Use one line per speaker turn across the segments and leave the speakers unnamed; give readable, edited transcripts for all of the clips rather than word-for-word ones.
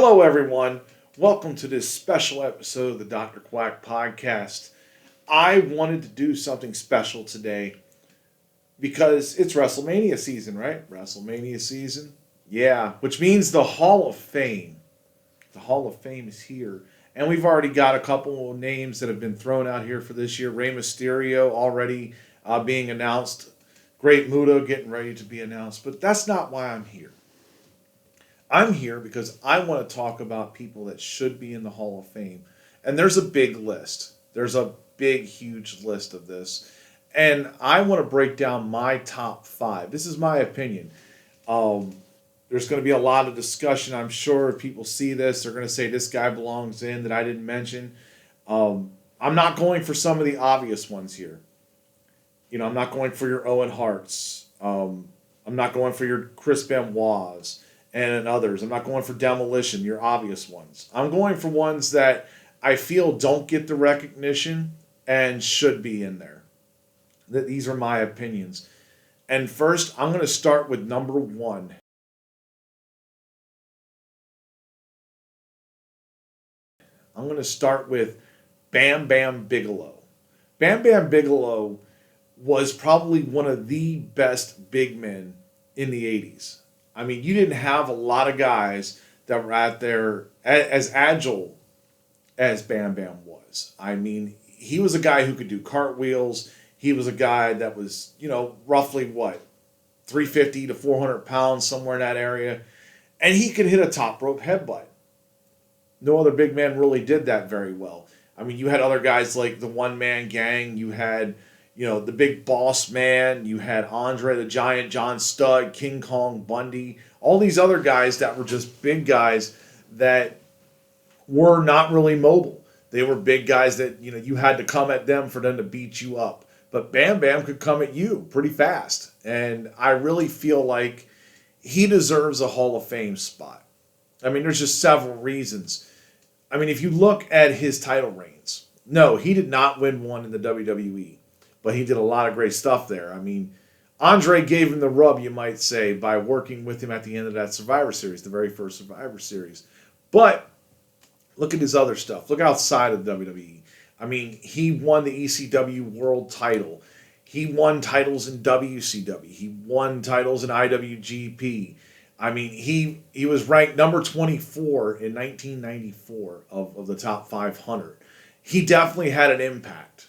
Hello, everyone. Welcome to this special episode of the Dr. Quack podcast. I wanted to do something special today because it's WrestleMania season, right? WrestleMania season. Yeah, which means the Hall of Fame. The Hall of Fame is here. And we've already got a couple of names that have been thrown out here for this year. Rey Mysterio already being announced. Great Muta getting ready to be announced. But that's not why I'm here. I'm here because I want to talk about people that should be in the Hall of Fame. And there's a big list. There's a big, huge list of this. And I want to break down my top 5. This is my opinion. There's going to be a lot of discussion. I'm sure if people see this, they're going to say this guy belongs in that I didn't mention. I'm not going for some of the obvious ones here. You know, I'm not going for your Owen Harts. I'm not going for your Chris Benoit's and others. I'm not going for Demolition, your obvious ones. I'm going for ones that I feel don't get the recognition and should be in there. These are my opinions. And first, I'm going to start with number 1. I'm going to start with Bam Bigelow. Bam Bigelow was probably one of the best big men in the 80s. I mean, you didn't have a lot of guys that were out there as agile as Bam was. I mean, he was a guy who could do cartwheels. He was a guy that was, roughly 350 to 400 pounds, somewhere in that area. And he could hit a top rope headbutt. No other big man really did that very well. I mean, you had other guys like the One Man Gang. You had the Big Boss Man, you had Andre the Giant, John Studd, King Kong Bundy, all these other guys that were just big guys that were not really mobile. They were big guys that, you had to come at them for them to beat you up. But Bam could come at you pretty fast. And I really feel like he deserves a Hall of Fame spot. I mean, there's just several reasons. I mean, if you look at his title reigns, no, he did not win one in the WWE. But he did a lot of great stuff there. I mean, Andre gave him the rub, you might say, by working with him at the end of that Survivor Series, the very first Survivor Series. But look at his other stuff. Look outside of WWE. I mean, he won the ECW World title. He won titles in WCW. He won titles in IWGP. I mean, he was ranked number 24 in 1994 of the top 500. He definitely had an impact.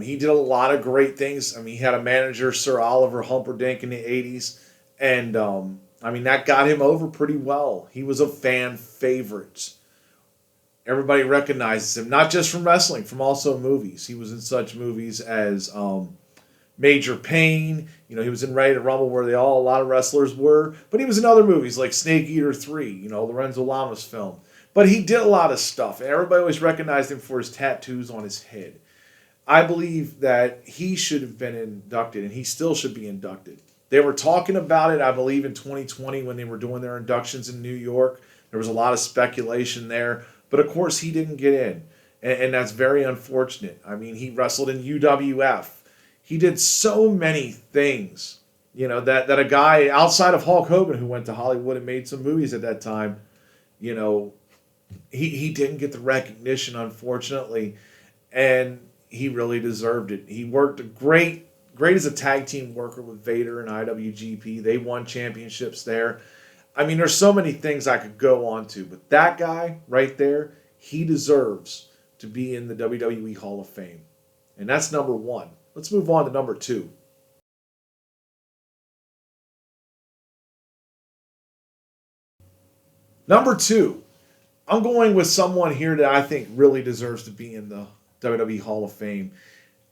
He did a lot of great things. I mean, he had a manager, Sir Oliver Humperdinck, in the 80s. And, that got him over pretty well. He was a fan favorite. Everybody recognizes him, not just from wrestling, from also movies. He was in such movies as Major Payne. He was in Ready to Rumble, where a lot of wrestlers were. But he was in other movies like Snake Eater 3, Lorenzo Lamas film. But he did a lot of stuff. And everybody always recognized him for his tattoos on his head. I believe that he should have been inducted, and he still should be inducted. They were talking about it, I believe, in 2020 when they were doing their inductions in New York. There was a lot of speculation there. But, of course, he didn't get in, and that's very unfortunate. I mean, he wrestled in UWF. He did so many things, that a guy outside of Hulk Hogan who went to Hollywood and made some movies at that time, he didn't get the recognition, unfortunately, and he really deserved it. He worked great as a tag team worker with Vader and IWGP. They won championships there. I mean, there's so many things I could go on to, but that guy right there, he deserves to be in the WWE Hall of Fame. And that's number 1. Let's move on to number 2. Number 2, I'm going with someone here that I think really deserves to be in the WWE Hall of Fame.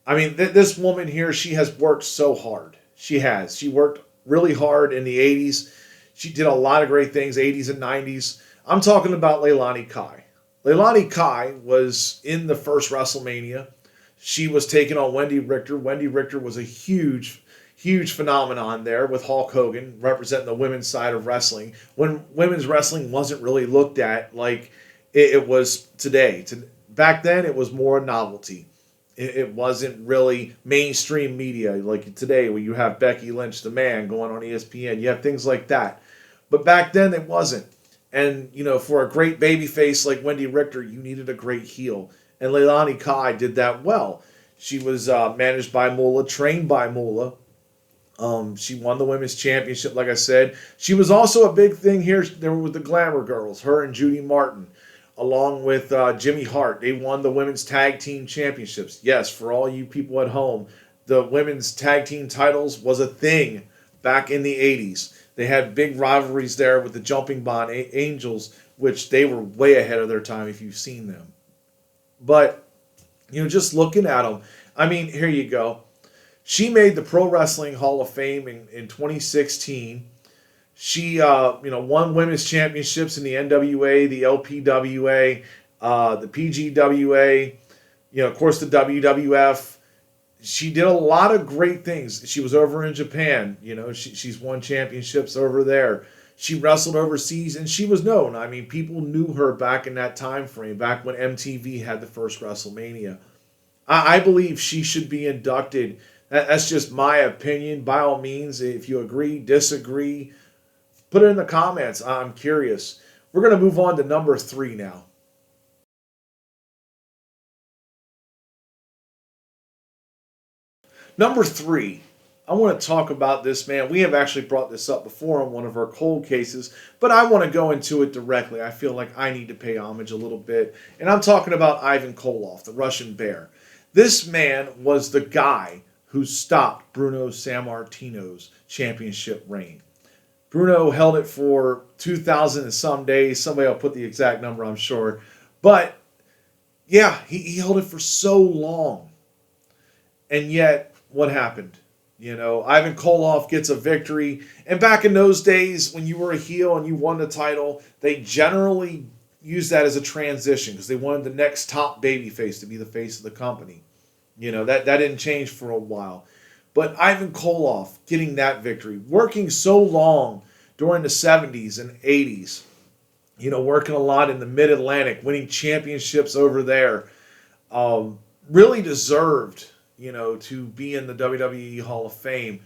I mean, this woman here, she has worked so hard. She has. She worked really hard in the 80s. She did a lot of great things, 80s and 90s. I'm talking about Leilani Kai. Leilani Kai was in the first WrestleMania. She was taking on Wendy Richter. Wendy Richter was a huge phenomenon there with Hulk Hogan representing the women's side of wrestling, when women's wrestling wasn't really looked at like it was today. Back then, it was more novelty. It wasn't really mainstream media like today, where you have Becky Lynch, the Man, going on ESPN. You have things like that. But back then, it wasn't. And, for a great baby face like Wendy Richter, you needed a great heel. And Leilani Kai did that well. She was managed by Moolah, trained by Moolah. She won the women's championship, like I said. She was also a big thing here. There were the Glamour Girls, her and Judy Martin, along with Jimmy Hart. They won the women's tag team championships. Yes, for all you people at home, the women's tag team titles was a thing back in the 80s. They had big rivalries there with the Jumping Bond Angels, which they were way ahead of their time if you've seen them. But, just looking at them, I mean, here you go. She made the Pro Wrestling Hall of Fame in 2016. She, won women's championships in the NWA, the LPWA, the PGWA, of course, the WWF. She did a lot of great things. She was over in Japan. She's won championships over there. She wrestled overseas, and she was known. I mean, people knew her back in that time frame, back when MTV had the first WrestleMania. I believe she should be inducted. That's just my opinion. By all means, if you agree, disagree, put it in the comments. I'm curious. We're going to move on to number 3 now. Number 3, I want to talk about this man. We have actually brought this up before on one of our cold cases, but I want to go into it directly. I feel like I need to pay homage a little bit. And I'm talking about Ivan Koloff, the Russian Bear. This man was the guy who stopped Bruno Sammartino's championship reign. Bruno held it for 2,000 and some days. Somebody will put the exact number, I'm sure. But, yeah, he held it for so long. And yet, what happened? Ivan Koloff gets a victory. And back in those days, when you were a heel and you won the title, they generally used that as a transition because they wanted the next top babyface to be the face of the company. That didn't change for a while. But Ivan Koloff getting that victory, working so long during the 70s and 80s, working a lot in the Mid-Atlantic, winning championships over there, really deserved, to be in the WWE Hall of Fame.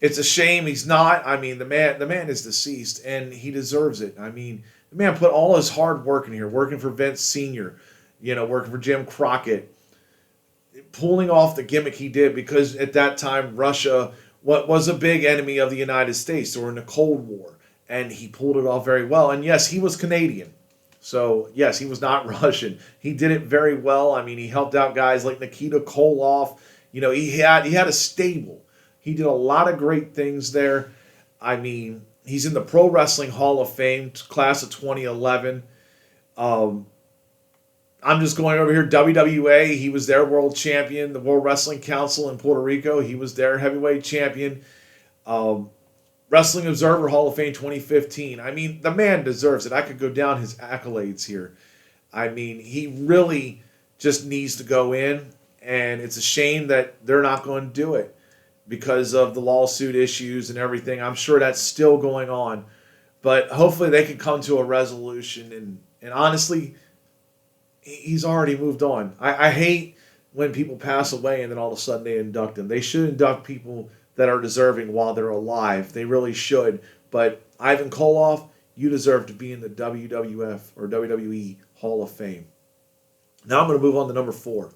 It's a shame he's not. I mean, the man is deceased, and he deserves it. I mean, the man put all his hard work in here, working for Vince Sr., working for Jim Crockett, pulling off the gimmick he did because at that time Russia was a big enemy of the United States. They were in the Cold War, and he pulled it off very well. And yes, he was Canadian. So, yes, he was not Russian. He did it very well. I mean, he helped out guys like Nikita Koloff. He had a stable. He did a lot of great things there. I mean, he's in the Pro Wrestling Hall of Fame, class of 2011. I'm just going over here. WWA, he was their world champion. The World Wrestling Council in Puerto Rico, he was their heavyweight champion. Wrestling Observer Hall of Fame 2015. I mean, the man deserves it. I could go down his accolades here. I mean, he really just needs to go in, and it's a shame that they're not going to do it because of the lawsuit issues and everything. I'm sure that's still going on, but hopefully they can come to a resolution. And honestly, he's already moved on. I hate when people pass away and then all of a sudden they induct them. They should induct people that are deserving while they're alive. They really should. But Ivan Koloff, you deserve to be in the WWF or WWE Hall of Fame. Now I'm going to move on to number 4.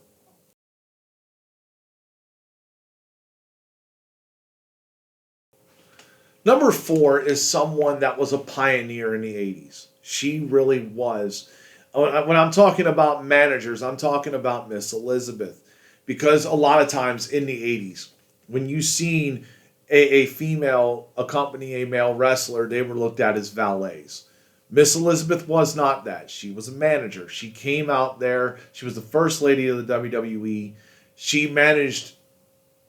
Number 4 is someone that was a pioneer in the 80s. She really was. When I'm talking about managers, I'm talking about Miss Elizabeth. Because a lot of times in the 80s, when you seen a female accompany a male wrestler, they were looked at as valets. Miss Elizabeth was not that. She was a manager. She came out there. She was the first lady of the WWE. She managed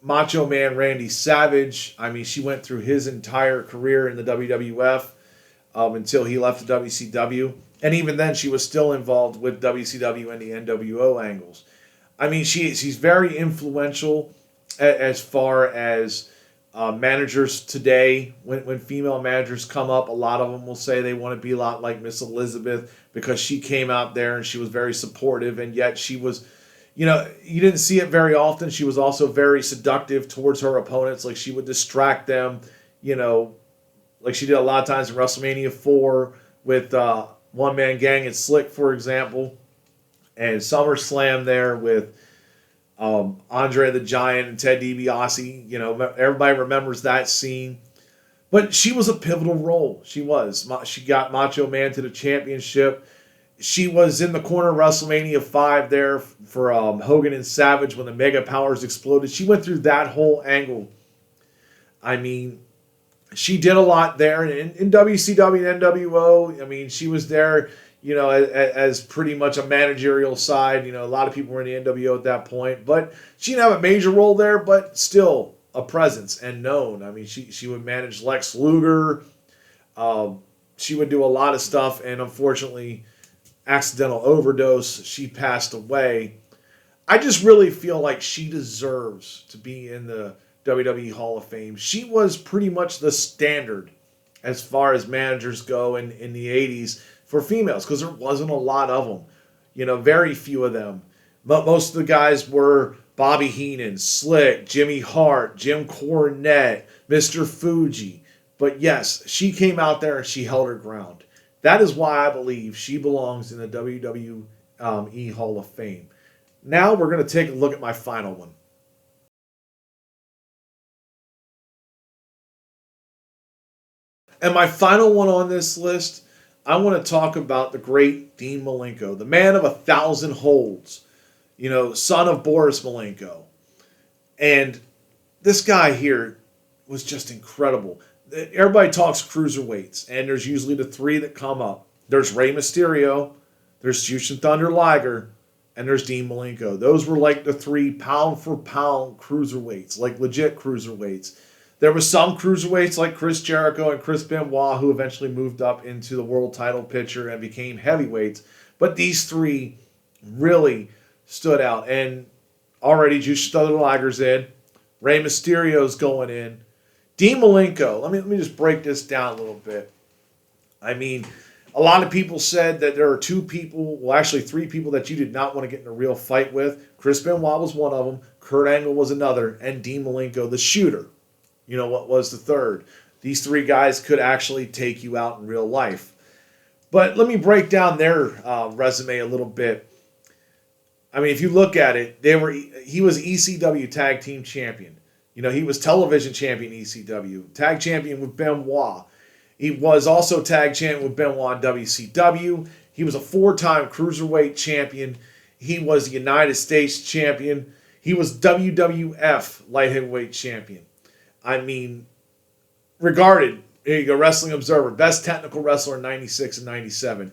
Macho Man Randy Savage. I mean, she went through his entire career in the WWF until he left the WCW. And even then, she was still involved with WCW and the NWO angles. I mean, she's very influential as far as managers today. When female managers come up, a lot of them will say they want to be a lot like Miss Elizabeth because she came out there and she was very supportive, and yet she was, you didn't see it very often. She was also very seductive towards her opponents. Like, she would distract them, like she did a lot of times in WrestleMania 4 with One Man Gang and Slick, for example, and SummerSlam there with Andre the Giant and Ted DiBiase. You know, everybody remembers that scene. But she was a pivotal role. She was. She got Macho Man to the championship. She was in the corner of WrestleMania 5 there for Hogan and Savage when the Mega Powers exploded. She went through that whole angle. I mean, she did a lot there in WCW and NWO. I mean, she was there, you know, as pretty much a managerial side. You know, a lot of people were in the NWO at that point. But she didn't have a major role there, but still a presence and known. I mean, she would manage Lex Luger. She would do a lot of stuff, and unfortunately, accidental overdose. She passed away. I just really feel like she deserves to be in the WWE Hall of Fame. She was pretty much the standard as far as managers go in the 80s for females, because there wasn't a lot of them. You know, very few of them. But most of the guys were Bobby Heenan, Slick, Jimmy Hart, Jim Cornette, Mr. Fuji. But yes, she came out there and she held her ground. That is why I believe she belongs in the WWE Hall of Fame. Now we're going to take a look at my final one. And my final one on this list, I want to talk about the great Dean Malenko, the man of 1,000 holds, you know, son of Boris Malenko. And this guy here was just incredible. Everybody talks cruiserweights, and there's usually the three that come up. There's Rey Mysterio, there's Jushin Thunder Liger, and there's Dean Malenko. Those were like the three pound-for-pound cruiserweights, like legit cruiserweights. There were some cruiserweights like Chris Jericho and Chris Benoit who eventually moved up into the world title picture and became heavyweights. But these three really stood out. And already Jushin Thunder Liger's in. Rey Mysterio's going in. Dean Malenko, let me just break this down a little bit. I mean, a lot of people said that there are two people, well, actually three people that you did not want to get in a real fight with. Chris Benoit was one of them. Kurt Angle was another. And Dean Malenko, the shooter. You know, what was the third? These three guys could actually take you out in real life. But let me break down their resume a little bit. I mean, if you look at it, he was ECW Tag Team Champion. You know, he was television champion ECW, tag champion with Benoit. He was also tag champion with Benoit in WCW. He was a 4-time cruiserweight champion. He was the United States champion. He was WWF light heavyweight champion. I mean, regarded, here you go, Wrestling Observer, best technical wrestler in 96 and 97.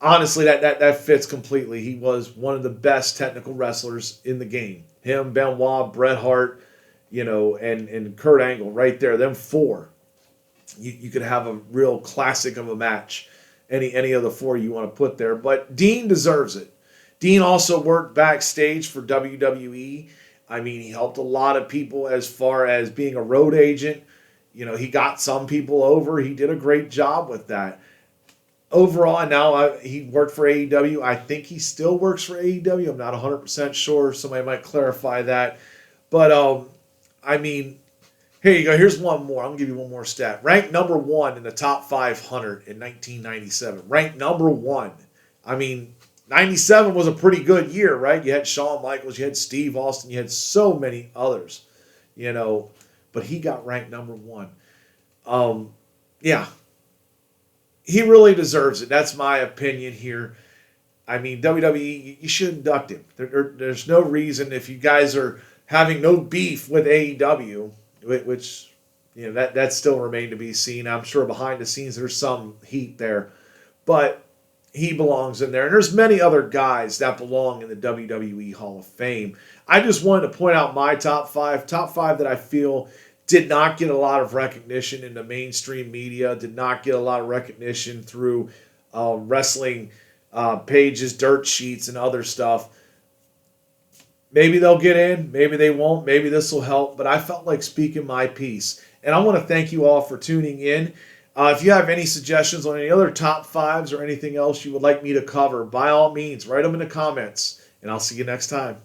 Honestly, that fits completely. He was one of the best technical wrestlers in the game. Him, Benoit, Bret Hart, you know, and Kurt Angle right there. Them four. You could have a real classic of a match. Any of the four you want to put there. But Dean deserves it. Dean also worked backstage for WWE. I mean, he helped a lot of people as far as being a road agent. You know, he got some people over. He did a great job with that. Overall, now he worked for AEW. I think he still works for AEW. I'm not 100% sure. Somebody might clarify that. But, I mean, here you go. Here's one more. I'm going to give you one more stat. Ranked number 1 in the top 500 in 1997. Ranked number 1. I mean, 97 was a pretty good year, right? You had Shawn Michaels, you had Steve Austin, you had so many others, you know, but he got ranked number 1. Yeah, he really deserves it. That's my opinion here. I mean, WWE, you should induct him. There's no reason, if you guys are having no beef with AEW, which, you know, that still remained to be seen. I'm sure behind the scenes there's some heat there, but he belongs in there. And there's many other guys that belong in the WWE Hall of Fame. I just wanted to point out my top five that I feel did not get a lot of recognition in the mainstream media, did not get a lot of recognition through wrestling pages, dirt sheets, and other stuff. Maybe they'll get in, maybe they won't, maybe this will help, but I felt like speaking my piece. And I want to thank you all for tuning in. If you have any suggestions on any other top 5s or anything else you would like me to cover, by all means, write them in the comments, and I'll see you next time.